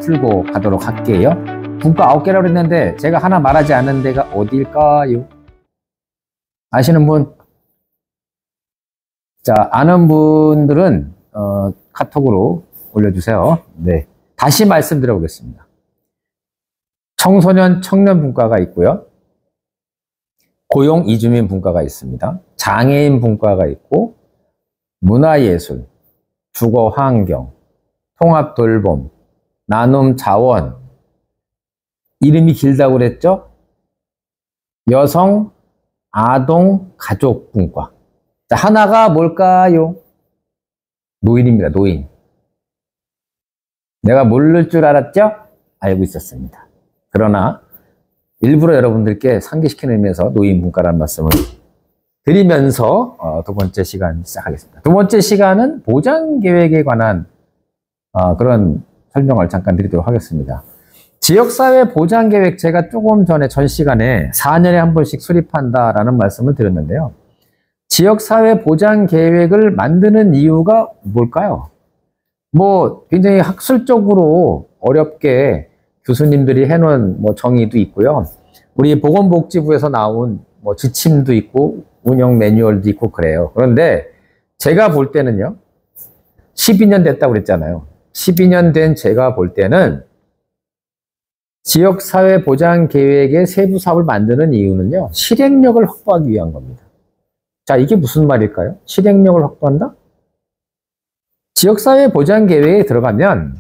풀고 가도록 할게요. 분과 9개라고 했는데 제가 하나 말하지 않은 데가 어딜까요? 아시는 분? 자, 아는 분들은 카톡으로 올려주세요. 네, 다시 말씀드려 보겠습니다. 청소년 청년 분과가 있고요. 고용 이주민 분과가 있습니다. 장애인 분과가 있고, 문화예술, 주거 환경, 통합 돌봄, 나눔 자원, 이름이 길다고 그랬죠? 여성, 아동, 가족 분과. 자, 하나가 뭘까요? 노인입니다. 노인. 내가 모를 줄 알았죠? 알고 있었습니다. 그러나 일부러 여러분들께 상기시키는 의미에서 노인 분과라는 말씀을 드리면서 두 번째 시간 시작하겠습니다. 두 번째 시간은 보장계획에 관한 그런 설명을 잠깐 드리도록 하겠습니다. 지역사회 보장계획, 제가 조금 전에 전 시간에 4년에 한 번씩 수립한다라는 말씀을 드렸는데요. 지역사회 보장계획을 만드는 이유가 뭘까요? 뭐 굉장히 학술적으로 어렵게 교수님들이 해놓은 정의도 있고요. 우리 보건복지부에서 나온 지침도 있고 운영 매뉴얼도 있고 그래요. 그런데 제가 볼 때는요. 12년 됐다고 그랬잖아요. 12년 된 제가 볼 때는 지역사회 보장계획의 세부 사업을 만드는 이유는요. 실행력을 확보하기 위한 겁니다. 자, 이게 무슨 말일까요? 실행력을 확보한다? 지역사회 보장계획에 들어가면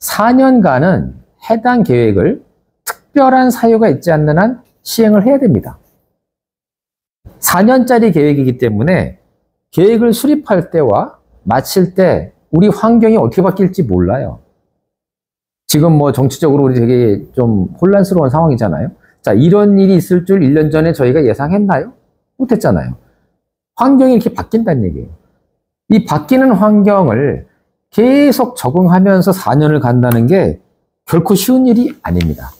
4년간은 해당 계획을 특별한 사유가 있지 않는 한 시행을 해야 됩니다. 4년짜리 계획이기 때문에 계획을 수립할 때와 마칠 때 우리 환경이 어떻게 바뀔지 몰라요. 지금 정치적으로 우리 되게 좀 혼란스러운 상황이잖아요. 자, 이런 일이 있을 줄 1년 전에 저희가 예상했나요? 못했잖아요. 환경이 이렇게 바뀐다는 얘기예요. 이 바뀌는 환경을 계속 적응하면서 4년을 간다는 게 결코 쉬운 일이 아닙니다.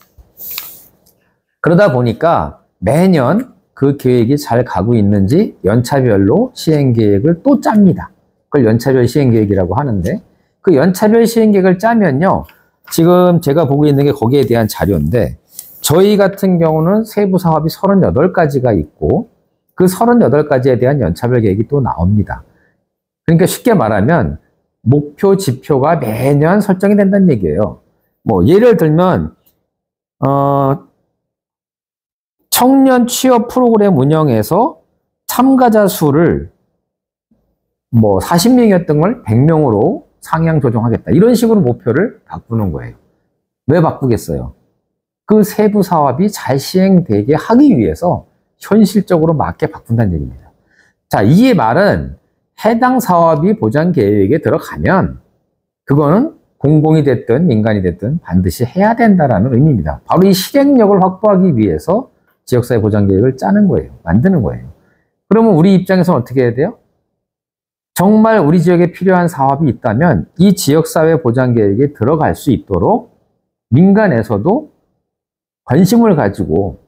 그러다 보니까 매년 그 계획이 잘 가고 있는지 연차별로 시행계획을 또 짭니다. 그걸 연차별 시행계획이라고 하는데, 그 연차별 시행계획을 짜면요. 지금 제가 보고 있는 게 거기에 대한 자료인데, 저희 같은 경우는 세부 사업이 38가지가 있고 그 38가지에 대한 연차별 계획이 또 나옵니다. 그러니까 쉽게 말하면 목표 지표가 매년 설정이 된다는 얘기예요. 예를 들면 청년 취업 프로그램 운영에서 참가자 수를 40명이었던 걸 100명으로 상향 조정하겠다. 이런 식으로 목표를 바꾸는 거예요. 왜 바꾸겠어요? 그 세부 사업이 잘 시행되게 하기 위해서 현실적으로 맞게 바꾼다는 얘기입니다. 자, 이 말은 해당 사업이 보장 계획에 들어가면 그거는 공공이 됐든 민간이 됐든 반드시 해야 된다라는 의미입니다. 바로 이 실행력을 확보하기 위해서 지역사회 보장 계획을 짜는 거예요. 만드는 거예요. 그러면 우리 입장에서는 어떻게 해야 돼요? 정말 우리 지역에 필요한 사업이 있다면 이 지역사회 보장 계획에 들어갈 수 있도록 민간에서도 관심을 가지고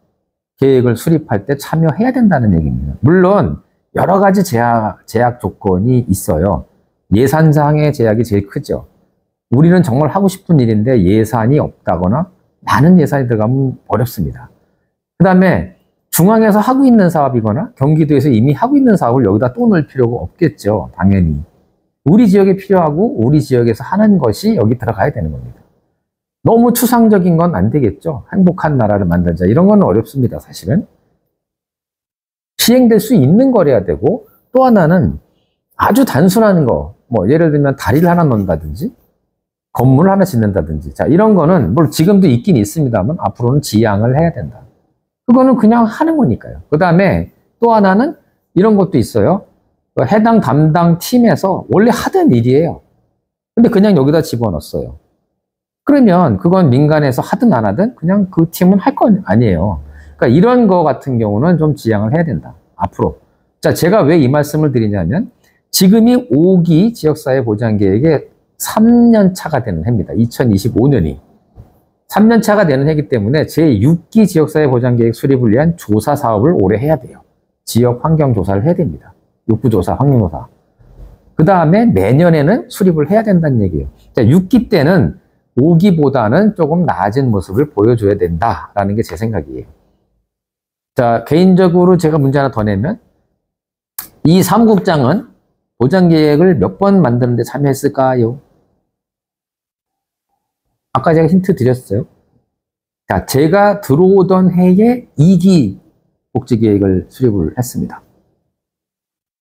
계획을 수립할 때 참여해야 된다는 얘기입니다. 물론 여러 가지 제약 조건이 있어요. 예산상의 제약이 제일 크죠. 우리는 정말 하고 싶은 일인데 예산이 없다거나 많은 예산이 들어가면 어렵습니다. 그 다음에 중앙에서 하고 있는 사업이거나 경기도에서 이미 하고 있는 사업을 여기다 또 넣을 필요가 없겠죠. 당연히. 우리 지역에 필요하고 우리 지역에서 하는 것이 여기 들어가야 되는 겁니다. 너무 추상적인 건 안 되겠죠. 행복한 나라를 만들자. 이런 건 어렵습니다. 사실은. 시행될 수 있는 거래야 되고, 또 하나는 아주 단순한 거, 예를 들면 다리를 하나 넣는다든지 건물을 하나 짓는다든지, 자, 이런 거는 물론 지금도 있긴 있습니다만 앞으로는 지양을 해야 된다. 그거는 그냥 하는 거니까요. 그 다음에 또 하나는 이런 것도 있어요. 해당 담당 팀에서 원래 하던 일이에요. 근데 그냥 여기다 집어넣었어요. 그러면 그건 민간에서 하든 안 하든 그냥 그 팀은 할 건 아니에요. 그러니까 이런 거 같은 경우는 좀 지양을 해야 된다. 앞으로. 자, 제가 왜 이 말씀을 드리냐면 지금이 5기 지역사회 보장계획의 3년 차가 되는 해입니다. 2025년이. 3년 차가 되는 해이기 때문에 제6기 지역사회 보장계획 수립을 위한 조사 사업을 올해 해야 돼요. 지역 환경 조사를 해야 됩니다. 욕구조사, 환경조사. 그 다음에 내년에는 수립을 해야 된다는 얘기예요. 자, 6기 때는 5기보다는 조금 나아진 모습을 보여줘야 된다라는 게 제 생각이에요. 자, 개인적으로 제가 문제 하나 더 내면 이 사무국장은 보장계획을 몇 번 만드는데 참여했을까요? 아까 제가 힌트 드렸어요. 자, 제가 들어오던 해에 2기 복지계획을 수립을 했습니다.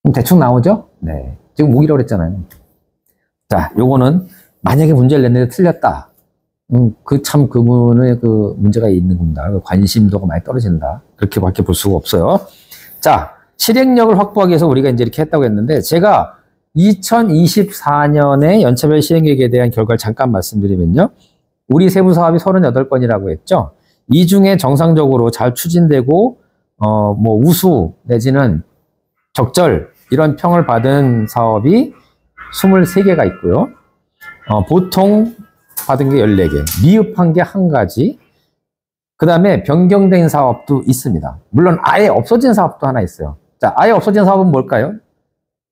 그럼 대충 나오죠? 네. 지금 5기라고 그랬잖아요. 자, 요거는 만약에 문제를 냈는데 틀렸다. 참 그분의 그 문제가 있는 겁니다. 관심도가 많이 떨어진다. 그렇게밖에 볼 수가 없어요. 자, 실행력을 확보하기 위해서 우리가 이제 이렇게 했다고 했는데, 제가 2024년에 연차별 시행계획에 대한 결과를 잠깐 말씀드리면요. 우리 세부 사업이 38건이라고 했죠. 이 중에 정상적으로 잘 추진되고, 뭐 우수 내지는 적절 이런 평을 받은 사업이 23개가 있고요. 보통 받은 게 14개, 미흡한 게 1가지, 그 다음에 변경된 사업도 있습니다. 물론 아예 없어진 사업도 하나 있어요. 자, 아예 없어진 사업은 뭘까요?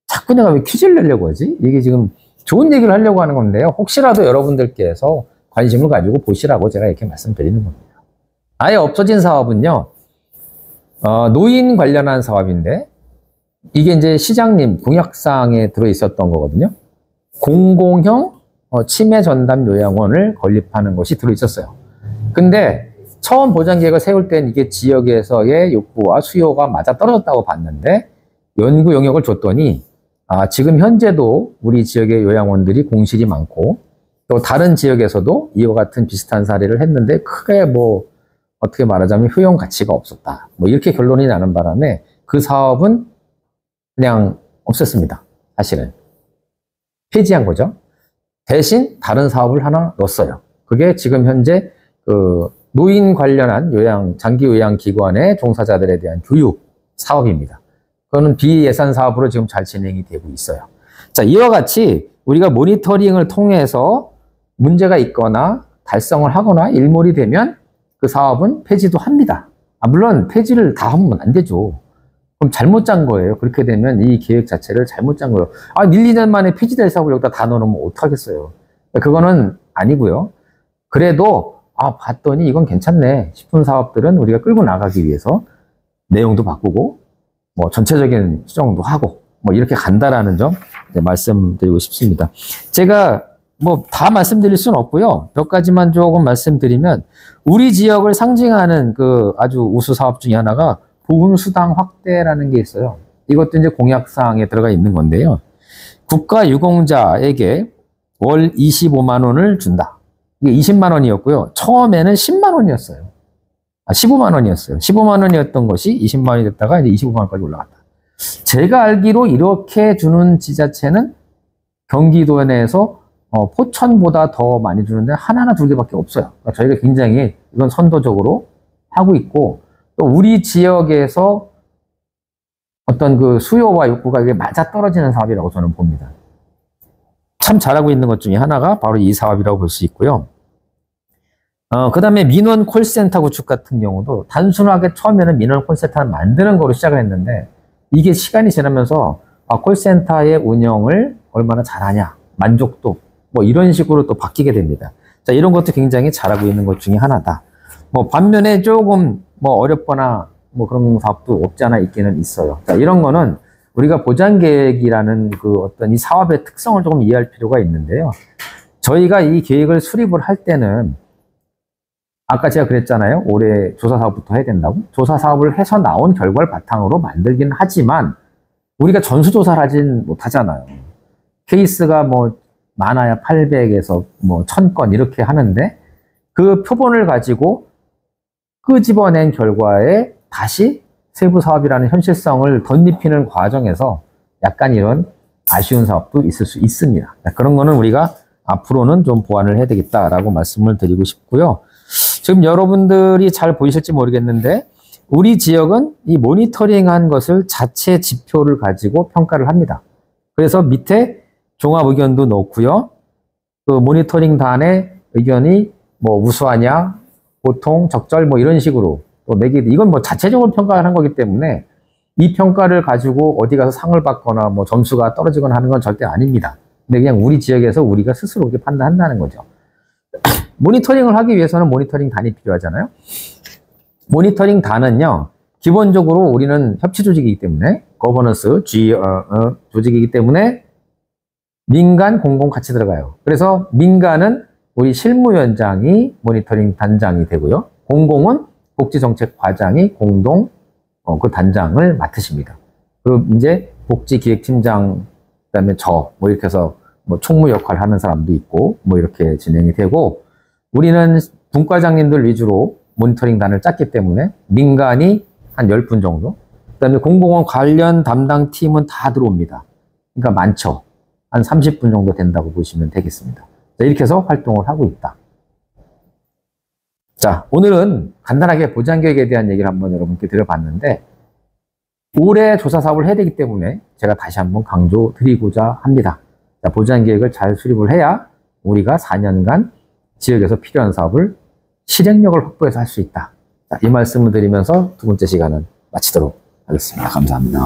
자꾸 내가 왜 퀴즈를 내려고 하지? 이게 지금 좋은 얘기를 하려고 하는 건데요. 혹시라도 여러분들께서 관심을 가지고 보시라고 제가 이렇게 말씀드리는 겁니다. 아예 없어진 사업은요, 노인 관련한 사업인데, 이게 이제 시장님 공약사항에 들어있었던 거거든요. 공공형 치매 전담 요양원을 건립하는 것이 들어있었어요. 근데 처음 보장계획을 세울 땐 이게 지역에서의 욕구와 수요가 맞아떨어졌다고 봤는데, 연구 영역을 줬더니 지금 현재도 우리 지역의 요양원들이 공실이 많고, 또 다른 지역에서도 이와 같은 비슷한 사례를 했는데 크게 뭐 어떻게 말하자면 효용 가치가 없었다. 뭐 이렇게 결론이 나는 바람에 그 사업은 그냥 없앴습니다. 사실은. 폐지한 거죠. 대신 다른 사업을 하나 넣었어요. 그게 지금 현재 그 노인 관련한 장기 요양기관의 종사자들에 대한 교육 사업입니다. 그거는 비예산 사업으로 지금 잘 진행이 되고 있어요. 자, 이와 같이 우리가 모니터링을 통해서 문제가 있거나 달성을 하거나 일몰이 되면 그 사업은 폐지도 합니다. 물론 폐지를 다 하면 안 되죠. 그럼 잘못 짠 거예요. 그렇게 되면 이 계획 자체를 잘못 짠 거예요. 1, 2년 만에 폐지될 사업을 여기다 다 넣어놓으면 어떡하겠어요. 그거는 아니고요. 그래도 봤더니 이건 괜찮네 싶은 사업들은 우리가 끌고 나가기 위해서 내용도 바꾸고 뭐 전체적인 수정도 하고 뭐 이렇게 간다라는 점 말씀드리고 싶습니다. 제가 뭐 다 말씀드릴 수는 없고요. 몇 가지만 조금 말씀드리면, 우리 지역을 상징하는 그 아주 우수 사업 중에 하나가 보훈수당 확대라는 게 있어요. 이것도 이제 공약사항에 들어가 있는 건데요. 국가 유공자에게 월 25만 원을 준다. 이게 20만 원이었고요. 처음에는 10만 원이었어요. 15만 원이었어요. 15만 원이었던 것이 20만 원이 됐다가 이제 25만 원까지 올라갔다. 제가 알기로 이렇게 주는 지자체는 경기도 내에서 포천보다 더 많이 주는데 하나나 2개밖에 없어요. 그러니까 저희가 굉장히 이건 선도적으로 하고 있고, 또 우리 지역에서 어떤 그 수요와 욕구가 이게 맞아떨어지는 사업이라고 저는 봅니다. 참 잘하고 있는 것 중에 하나가 바로 이 사업이라고 볼 수 있고요. 그 다음에 민원 콜센터 구축 같은 경우도 단순하게 처음에는 민원 콜센터를 만드는 거로 시작을 했는데, 이게 시간이 지나면서 콜센터의 운영을 얼마나 잘하냐, 만족도, 뭐 이런 식으로 또 바뀌게 됩니다. 자, 이런 것도 굉장히 잘하고 있는 것 중에 하나다. 뭐 반면에 조금 뭐 어렵거나 뭐 그런 사업도 없지 않아 있기는 있어요. 자, 이런 거는 우리가 보장계획이라는 그 어떤 이 사업의 특성을 조금 이해할 필요가 있는데요. 저희가 이 계획을 수립을 할 때는 아까 제가 그랬잖아요. 올해 조사 사업부터 해야 된다고. 조사 사업을 해서 나온 결과를 바탕으로 만들긴 하지만 우리가 전수조사를 하진 못하잖아요. 케이스가 뭐 많아야 800에서 뭐 1000건 이렇게 하는데, 그 표본을 가지고 끄집어낸 결과에 다시 세부 사업이라는 현실성을 덧입히는 과정에서 약간 이런 아쉬운 사업도 있을 수 있습니다. 그런 거는 우리가 앞으로는 좀 보완을 해야 되겠다라고 말씀을 드리고 싶고요. 지금 여러분들이 잘 보이실지 모르겠는데, 우리 지역은 이 모니터링한 것을 자체 지표를 가지고 평가를 합니다. 그래서 밑에 종합 의견도 넣고요. 그 모니터링 단의 의견이 뭐 우수하냐, 보통, 적절 뭐 이런 식으로 또 매기, 이건 뭐 자체적으로 평가를 한 거기 때문에 이 평가를 가지고 어디 가서 상을 받거나 뭐 점수가 떨어지거나 하는 건 절대 아닙니다. 근데 그냥 우리 지역에서 우리가 스스로 이렇게 판단한다는 거죠. 모니터링을 하기 위해서는 모니터링 단이 필요하잖아요. 모니터링 단은요, 기본적으로 우리는 협치 조직이기 때문에, 거버넌스, 조직이기 때문에 민간, 공공 같이 들어가요. 그래서 민간은 우리 실무위원장이 모니터링 단장이 되고요. 공공은 복지정책과장이 공동 그 단장을 맡으십니다. 그리고 이제 복지기획팀장, 그다음에 뭐 이렇게 해서 뭐 총무 역할을 하는 사람도 있고, 뭐 이렇게 진행이 되고, 우리는 분과장님들 위주로 모니터링 단을 짰기 때문에 민간이 한 10분 정도, 그다음에 공공은 관련 담당 팀은 다 들어옵니다. 그러니까 많죠. 한 30분 정도 된다고 보시면 되겠습니다. 자, 이렇게 해서 활동을 하고 있다. 자, 오늘은 간단하게 보장계획에 대한 얘기를 한번 여러분께 드려봤는데, 올해 조사 사업을 해야 되기 때문에 제가 다시 한번 강조 드리고자 합니다. 자, 보장계획을 잘 수립을 해야 우리가 4년간 지역에서 필요한 사업을 실행력을 확보해서 할 수 있다. 자, 이 말씀을 드리면서 두 번째 시간은 마치도록 하겠습니다. 감사합니다.